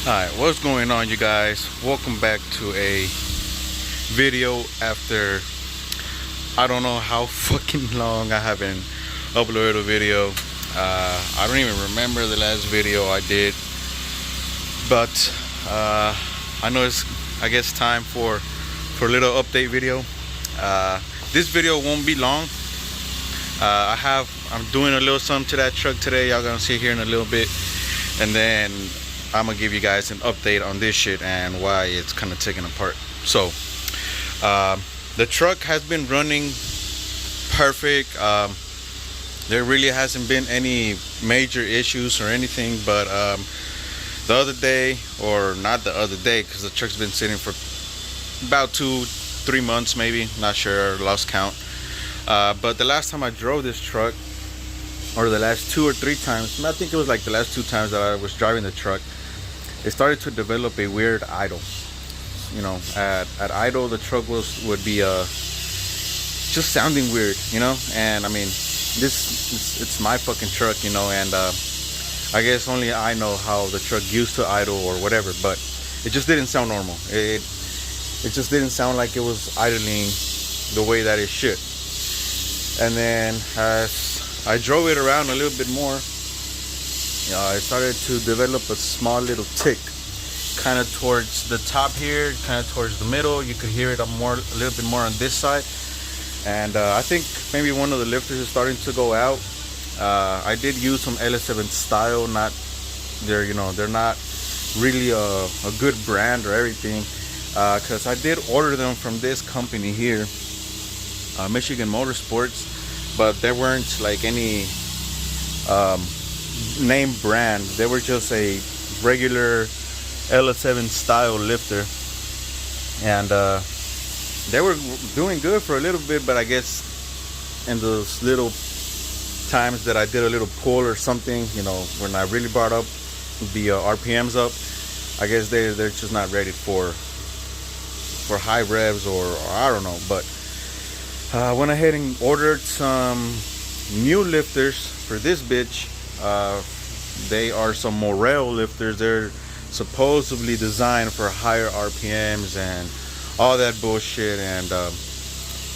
Alright, what's going on, you guys? Welcome back to a video after I don't know how fucking long I haven't uploaded a video. I don't even remember the last video I did, but I know it's, I guess, time for a little update video. This video won't be long. I'm doing a little something to that truck today. Y'all gonna see here in a little bit, and then I'm gonna give you guys an update on this shit and why it's kind of taken apart. So the truck has been running perfect. There really hasn't been any major issues or anything, but the other day, or not the other day, because the truck's been sitting for about 2-3 months maybe, not sure, lost count. But the last time I drove this truck, or the last 2 or 3 times, I think it was like the last 2 times that I was driving the truck, it started to develop a weird idle. You know, at idle, the truck would be just sounding weird, you know. And I mean, it's my fucking truck, you know, and I guess only I know how the truck used to idle or whatever, but it just didn't sound normal. It just didn't sound like it was idling the way that it should. And then as I drove it around a little bit more, it started to develop a small little tick, kind of towards the top here, kind of towards the middle. You could hear it a little bit more on this side, and I think maybe one of the lifters is starting to go out. I did use some LS7 style. They're not really a good brand or everything, because I did order them from this company here, Michigan Motorsports, but there weren't like any name brand. They were just a regular LS7 style lifter, and they were doing good for a little bit, but I guess in those little times that I did a little pull or something, you know, when I really brought up the RPMs up, I guess they're just not ready for high revs, or I don't know. But I went ahead and ordered some new lifters for this bitch. They are some Morel lifters. They're supposedly designed for higher RPMs and all that bullshit, and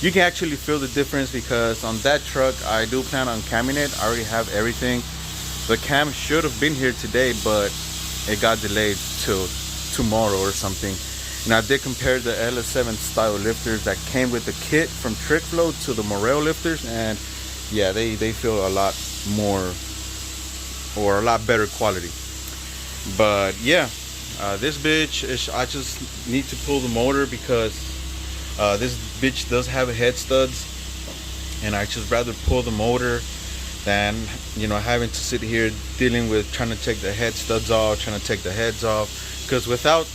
you can actually feel the difference, because on that truck I do plan on camming it. I already have everything. The cam should have been here today, but it got delayed till tomorrow or something. And I did compare the LS7 style lifters that came with the kit from TrickFlow to the Morel lifters, and yeah, they feel a lot more, or a lot better quality. But yeah, this bitch I just need to pull the motor, because this bitch does have head studs, and I just rather pull the motor than, you know, having to sit here dealing with trying to take the head studs off, trying to take the heads off, because without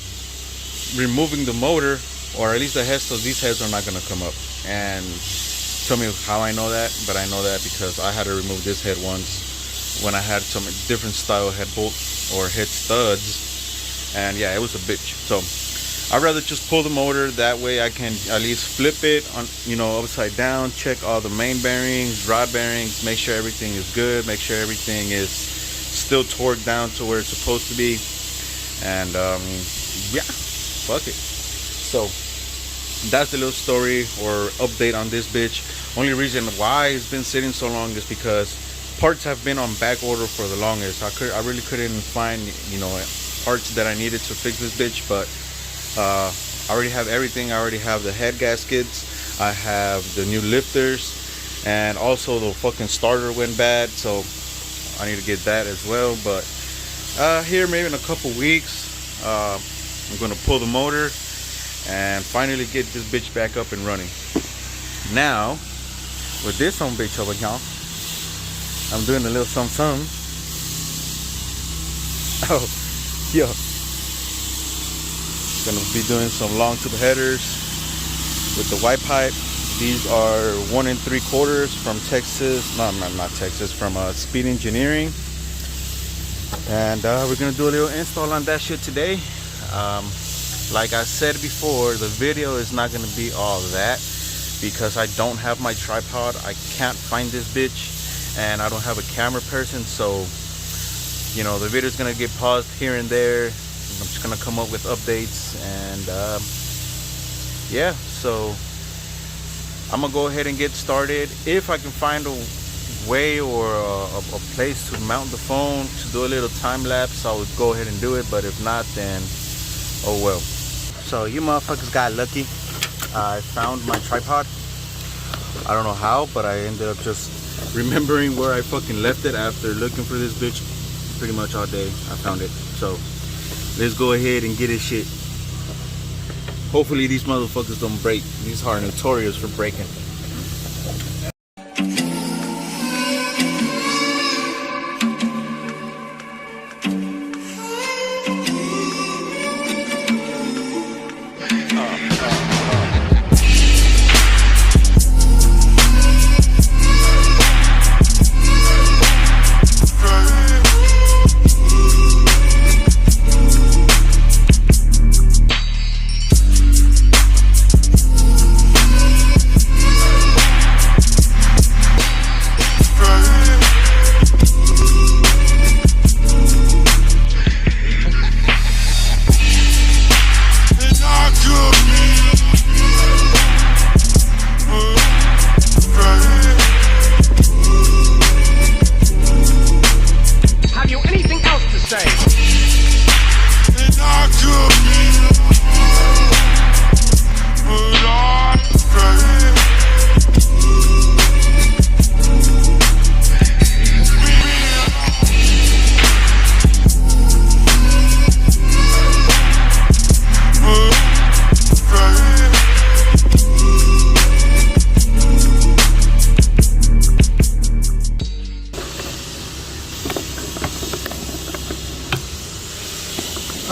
removing the motor, or at least the head studs, these heads are not going to come up. And tell me how I know that, but I know that because I had to remove this head once when I had some different style head bolt or head studs, and yeah, it was a bitch. So I'd rather just pull the motor. That way I can at least flip it on, you know, upside down, check all the main bearings, rod bearings, make sure everything is good, make sure everything is still torqued down to where it's supposed to be, and yeah, fuck it. So that's the little story or update on this bitch. Only reason why it's been sitting so long is because parts have been on back order for the longest. I really couldn't find, you know, parts that I needed to fix this bitch, but I already have everything. I already have the head gaskets, I have the new lifters, and also the fucking starter went bad, so I need to get that as well. But here maybe in a couple weeks, I'm gonna pull the motor and finally get this bitch back up and running. Now with this on bitch over here, I'm doing a little something. Oh, yeah. Gonna be doing some long tube headers with the white pipe. These are 1 3/4 from Texas. No, not Texas, from Speed Engineering. And we're gonna do a little install on that shit today. Like I said before, the video is not gonna be all that, because I don't have my tripod. I can't find this bitch, and I don't have a camera person, so you know, the video is gonna get paused here and there. I'm just gonna come up with updates, and yeah, so I'm gonna go ahead and get started. If I can find a way or a place to mount the phone to do a little time lapse, I would go ahead and do it, but if not, then oh well. So you motherfuckers got lucky. I found my tripod. I don't know how, but I ended up just remembering where I fucking left it after looking for this bitch pretty much all day. I found it. So let's go ahead and get this shit. Hopefully these motherfuckers don't break. These are notorious for breaking.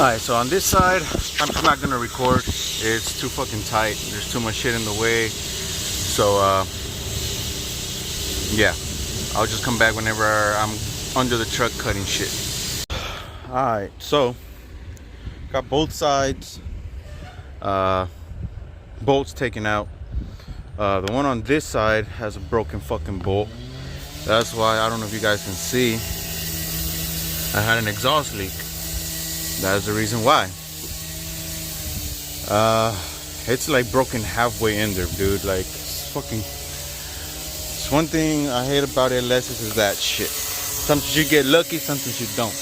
Alright, so on this side, I'm just not gonna record. It's too fucking tight. There's too much shit in the way. So, yeah. I'll just come back whenever I'm under the truck cutting shit. Alright, so, got both sides. Bolts taken out. The one on this side has a broken fucking bolt. That's why, I don't know if you guys can see, I had an exhaust leak. That's the reason why. It's like broken halfway in there, dude. Like, it's fucking. It's one thing I hate about LSs is that shit. Sometimes you get lucky, sometimes you don't.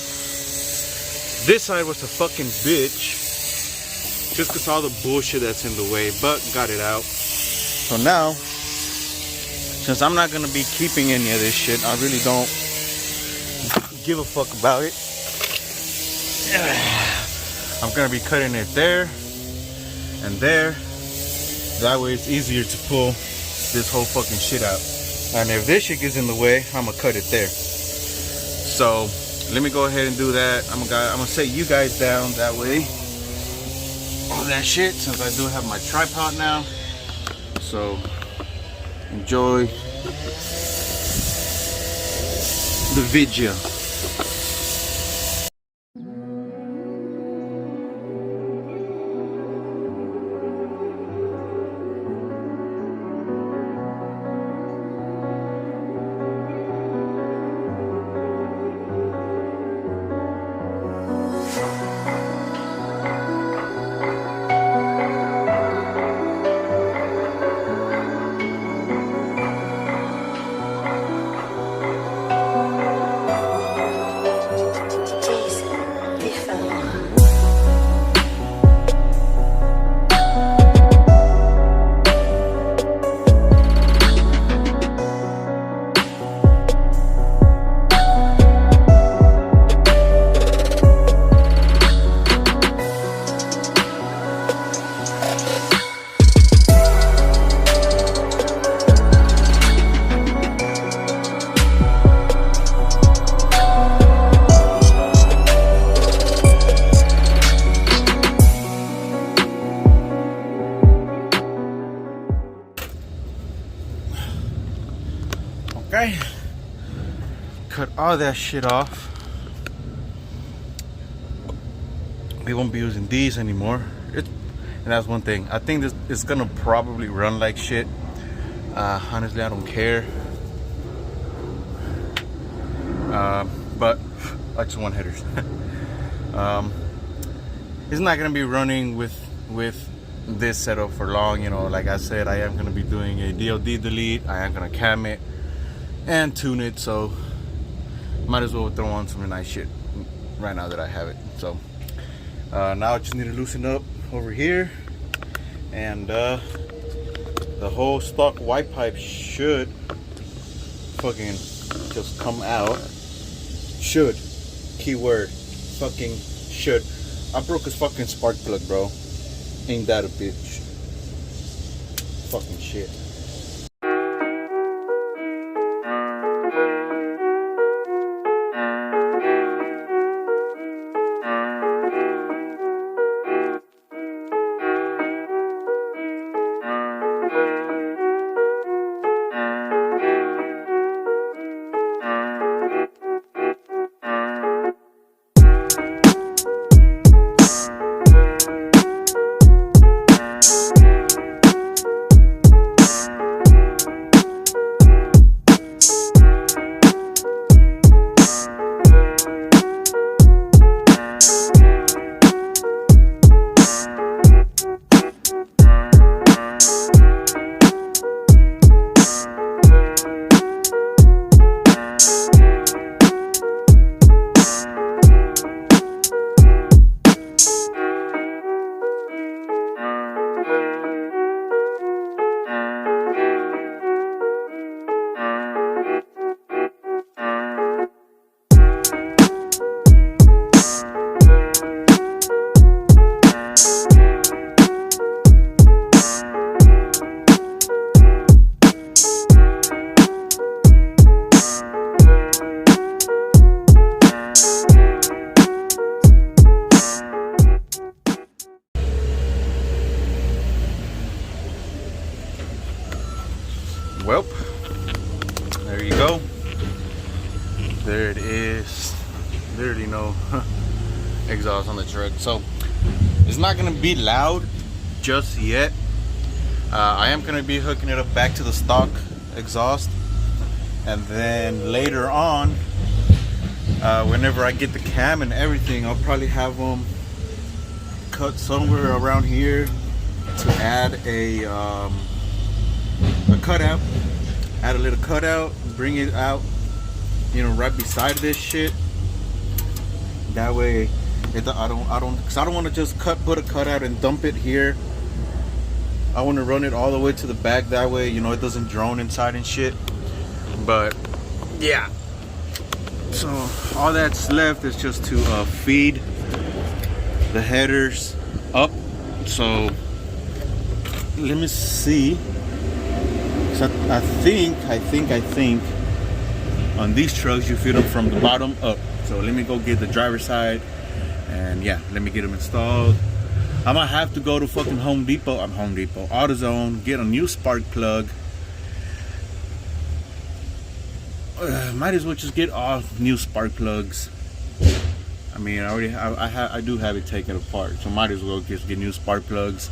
This side was a fucking bitch, just cause all the bullshit that's in the way, but got it out. So now, since I'm not gonna be keeping any of this shit, I really don't give a fuck about it. I'm gonna be cutting it there and there. That way it's easier to pull this whole fucking shit out. And if this shit gets in the way, I'm gonna cut it there. So let me go ahead and do that. I'm gonna set you guys down that way. All that shit, since I do have my tripod now. So enjoy the video. Okay, cut all that shit off. We won't be using these anymore. And that's one thing. I think this is gonna probably run like shit. Honestly, I don't care. But I just want headers. it's not gonna be running with this setup for long. You know, like I said, I am gonna be doing a DLD delete. I am gonna cam it and tune it, so might as well throw on some nice shit right now that I have it. So now I just need to loosen up over here, and the whole stock white pipe should fucking just come out. Should, keyword, fucking should. I broke his fucking spark plug, bro. Ain't that a bitch? Fucking shit. Well, there you go. There it is. Literally no exhaust on the truck. So it's not gonna be loud just yet. I am gonna be hooking it up back to the stock exhaust, and then later on, whenever I get the cam and everything, I'll probably have them cut somewhere around here to add a cutout. Add a little cutout, bring it out, you know, right beside this shit. That way, because I don't want to just put a cutout and dump it here. I want to run it all the way to the back. That way, you know, it doesn't drone inside and shit. But yeah, so all that's left is just to feed the headers up. So let me see. So I think on these trucks you feed them from the bottom up. So let me go get the driver's side, and yeah, let me get them installed. I might have to go to fucking Home Depot, AutoZone, get a new spark plug. Might as well just get all new spark plugs. I mean, I do have it taken apart, so might as well just get new spark plugs.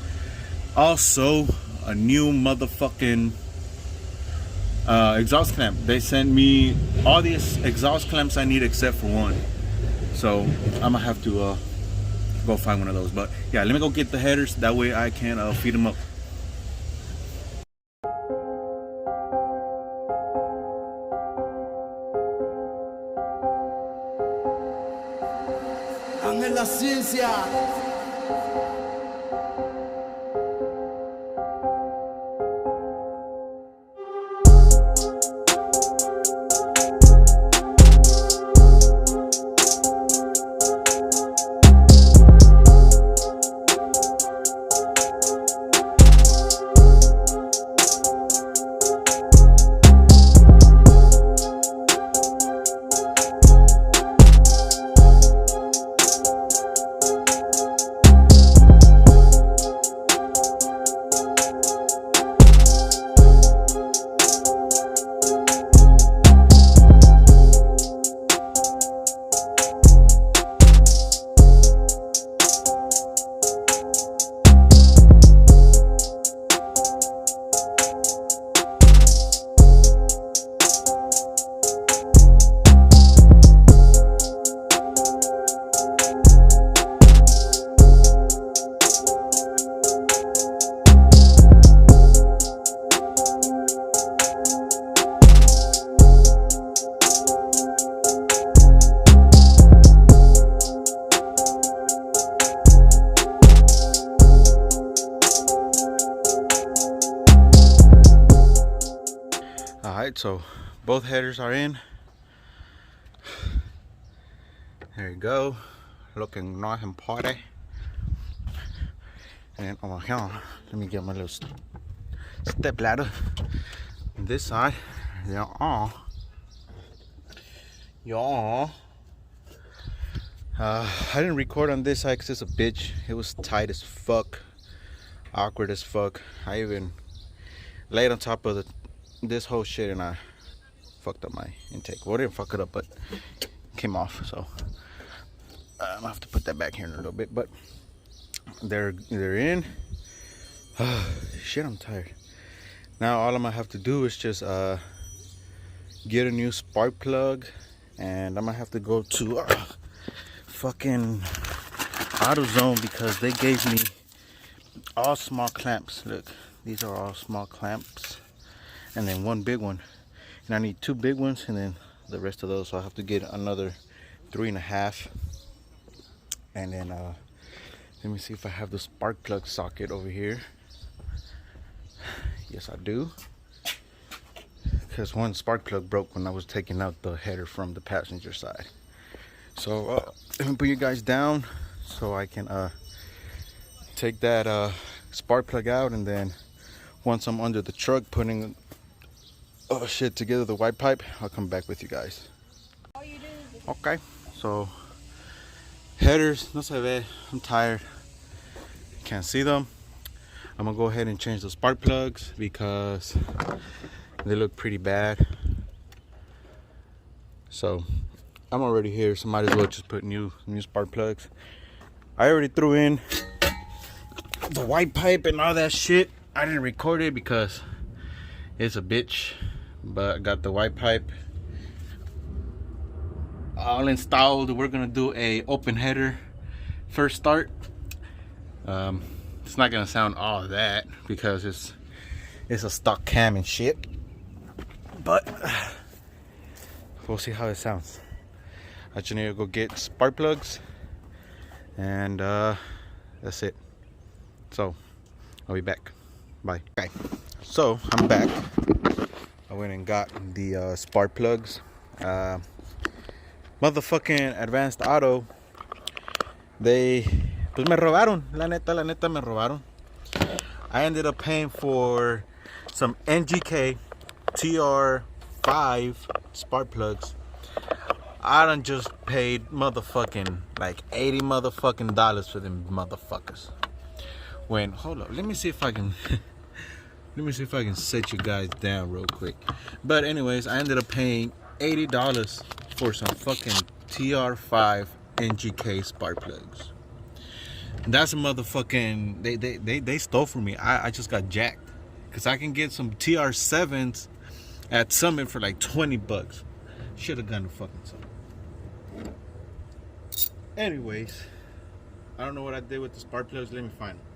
Also, a new motherfucking exhaust clamp. They sent me all these exhaust clamps I need except for one, so I'm gonna have to go find one of those. But yeah, let me go get the headers, that way I can feed them up. Ande la ciencia. so both headers are in. There you go, looking nice and party. And over here, let me get my little step ladder. On this side, there are I didn't record on this side because it's a bitch. It was tight as fuck, awkward as fuck. I even laid on top of this whole shit and I fucked up my intake. Well, I didn't fuck it up, but it came off. So I'm gonna have to put that back here in a little bit. But they're in. Shit, I'm tired. Now all I'm gonna have to do is just get a new spark plug, and I'm gonna have to go to fucking AutoZone because they gave me all small clamps. Look, these are all small clamps, and then one big one, and I need 2 big ones and then the rest of those, so I have to get another 3.5. And then let me see if I have the spark plug socket over here. Yes, I do, because one spark plug broke when I was taking out the header from the passenger side. So let me put you guys down so I can take that spark plug out, and then once I'm under the truck putting shit together, the white pipe, I'll come back with you guys. Okay, so headers, no se ve. I'm tired, can't see them. I'm gonna go ahead and change the spark plugs because they look pretty bad. So I'm already here, so might as well just put new spark plugs. I already threw in the white pipe and all that shit. I didn't record it because it's a bitch, but I got the white pipe all installed. We're gonna do a open header first start. It's not gonna sound all that because it's a stock cam and shit, but we'll see how it sounds. I just need to go get spark plugs, and that's it. So I'll be back. Bye. Okay, so I'm back. I went and got the spark plugs. Motherfucking Advanced Auto, pues me robaron, la neta me robaron. I ended up paying for some NGK TR5 spark plugs. I done just paid motherfucking like $80 motherfucking dollars for them motherfuckers. When, hold up, let me see if I can set you guys down real quick. But anyways, I ended up paying $80 for some fucking TR5 NGK spark plugs. That's a motherfucking, they stole from me. I just got jacked, because I can get some TR7s at Summit for like $20. Should have gone to fucking Summit. Anyways, I don't know what I did with the spark plugs. Let me find them.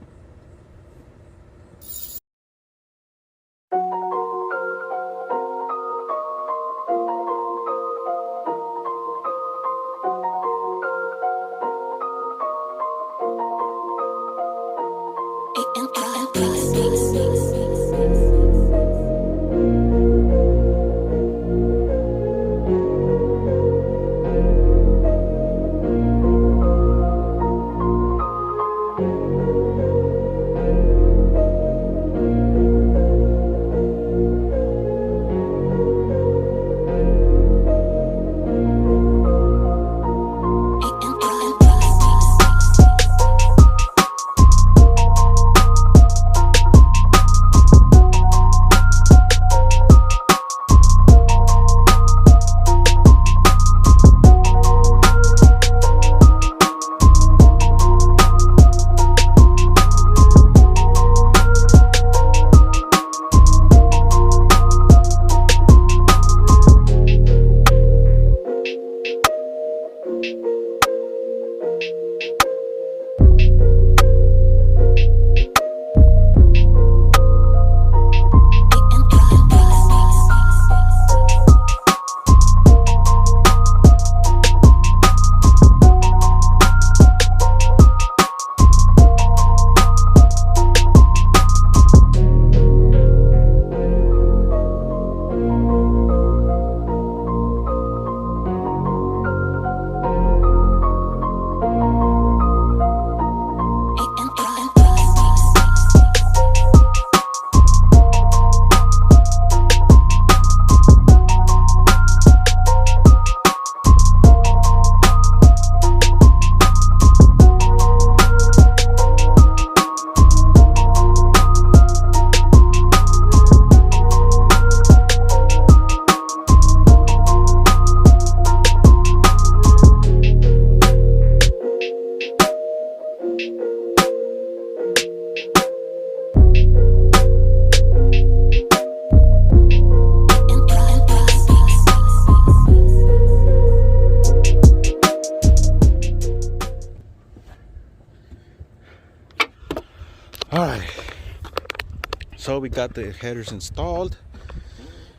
we got the headers installed,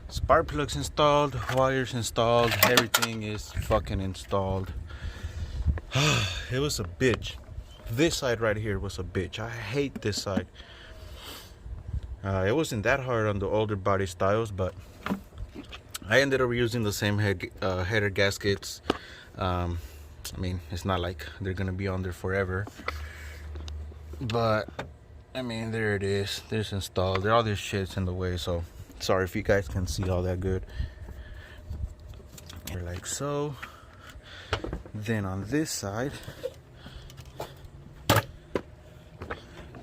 spark plugs installed, wires installed, everything is fucking installed. It was a bitch. This side right here was a bitch. I hate this side. It wasn't that hard on the older body styles, but I ended up using the same header gaskets. I mean, it's not like they're gonna be on there forever, but I mean, there it is. This installed. All this shit's in the way, so sorry if you guys can see all that good. We're like so. Then on this side,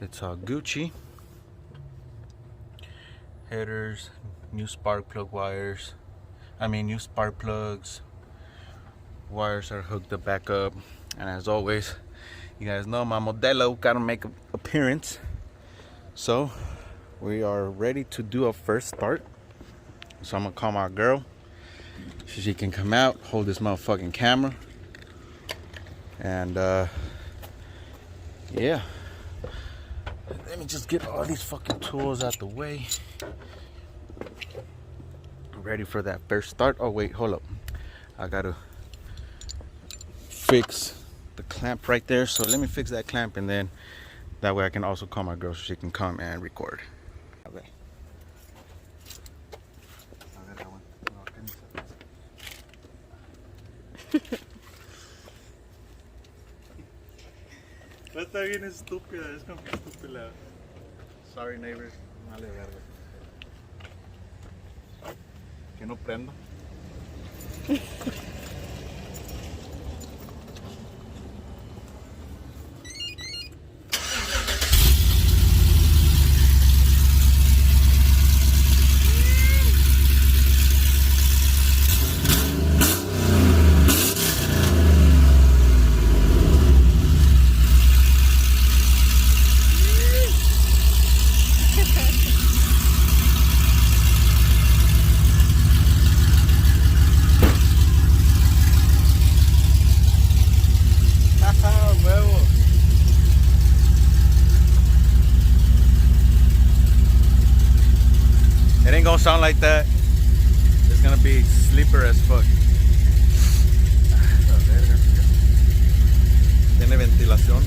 it's all Gucci. Headers, new spark plug wires. New spark plugs. Wires are hooked up back up. And as always, you guys know my Modelo gotta make an appearance. So we are ready to do a first start. So I'm gonna call my girl so she can come out, hold this motherfucking camera, and yeah. Let me just get all these fucking tools out the way. Ready for that first start. Oh wait, hold up. I gotta fix the clamp right there. So let me fix that clamp, and then that way I can also call my girl so she can come and record. Okay. Está bien estúpida, es como estúpida. Sorry neighbors, vale verga. Que no prendo. It ain't gonna sound like that. It's gonna be sleeper as fuck. Tiene ventilación.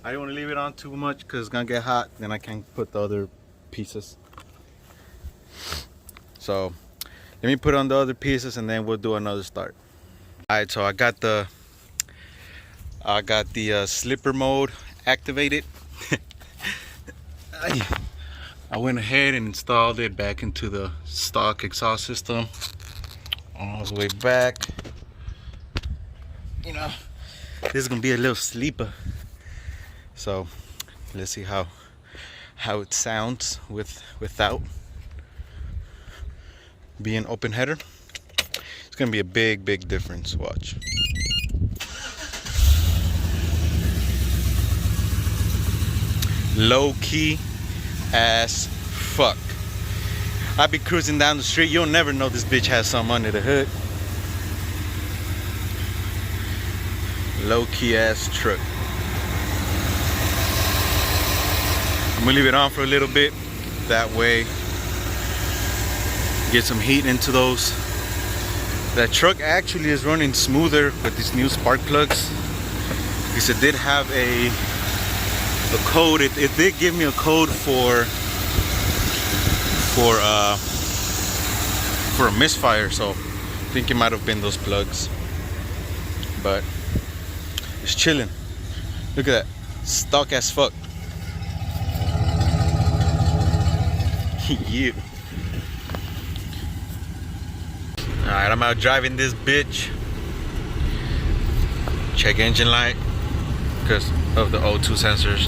I don't want to leave it on too much because it's gonna get hot. Then I can put the other pieces. So let me put on the other pieces and then we'll do another start. All right, so I got the slipper mode activated. I went ahead and installed it back into the stock exhaust system, all the way back. You know, this is gonna be a little sleeper. So let's see how it sounds without being open header. It's gonna be a big difference. Watch. Low key as fuck. I be cruising down the street, you'll never know this bitch has something under the hood. Low key ass truck. I'm gonna leave it on for a little bit. That way, get some heat into those. That truck actually is running smoother with these new spark plugs. Because it did have a code. It did give me a code for a misfire. So I think it might have been those plugs. But it's chilling. Look at that, stock as fuck. You. Alright, I'm out driving this bitch. Check engine light because of the O2 sensors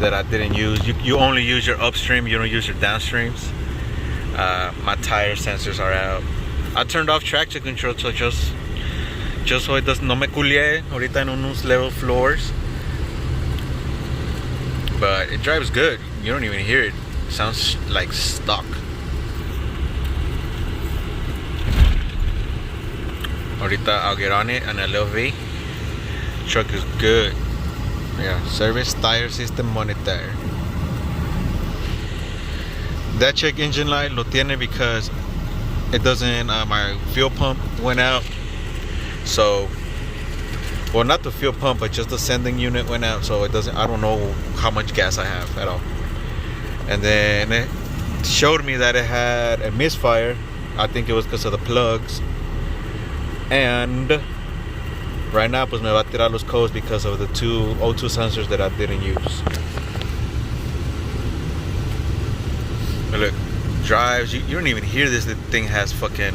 that I didn't use. You only use your upstream, you don't use your downstreams. My tire sensors are out. I turned off traction control to just Just so it doesn't, no me culié ahorita en unos level floors. But it drives good. You don't even hear it. It sounds like stock. Ahorita I'll get on it and a little V. Truck is good. Yeah, service tire system monitor. That check engine light lo tiene because it doesn't, my fuel pump went out. So, well, not the fuel pump, but just the sending unit went out. So it doesn't, I don't know how much gas I have at all. And then it showed me that it had a misfire. I think it was because of the plugs. And right now, pues me va a tirar los codes because of the two O2 sensors that I didn't use. But look, drives, you don't even hear this. The thing has fucking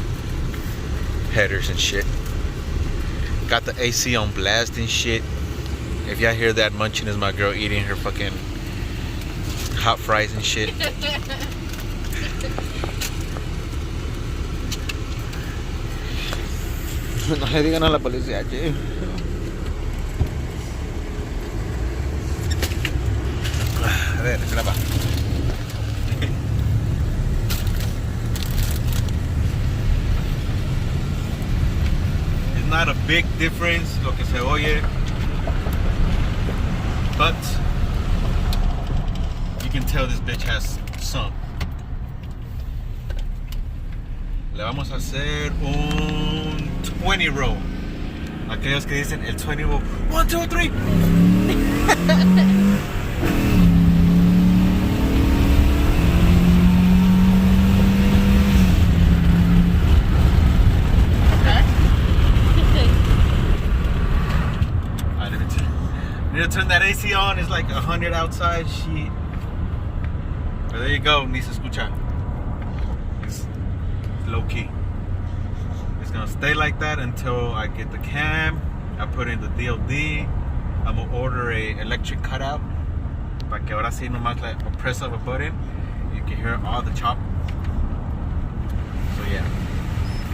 headers and shit. Got the AC on blast and shit. If y'all hear that munching, is my girl eating her fucking hot fries and shit. No le digan a la policía, che. A ver, graba. It's not a big difference lo que se oye, but you can tell this bitch has some. Le vamos a hacer un 20 roll. Aquellos que dicen el 20 roll. 1, 2, 3. Need to turn that AC on. It's like 100 outside. Shit. But there you go. Ni se escucha. It's low key. It's gonna stay like that until I get the cam. I put in the DOD. I'm gonna order a electric cutout. Para que ahora sí nomás like a press of a button, you can hear all the chop. So yeah.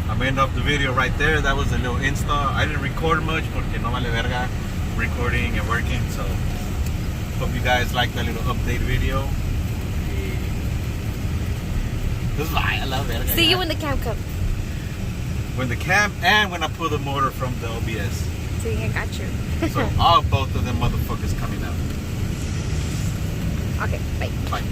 I'm ending up the video right there. That was a little install. I didn't record much porque no vale verga recording and working. So hope you guys like that little update video. This is why I love verga. See you when the cam comes. When the cam and when I pull the motor from the OBS. See, I got you. So all both of them motherfuckers coming out. Okay, bye. Bye.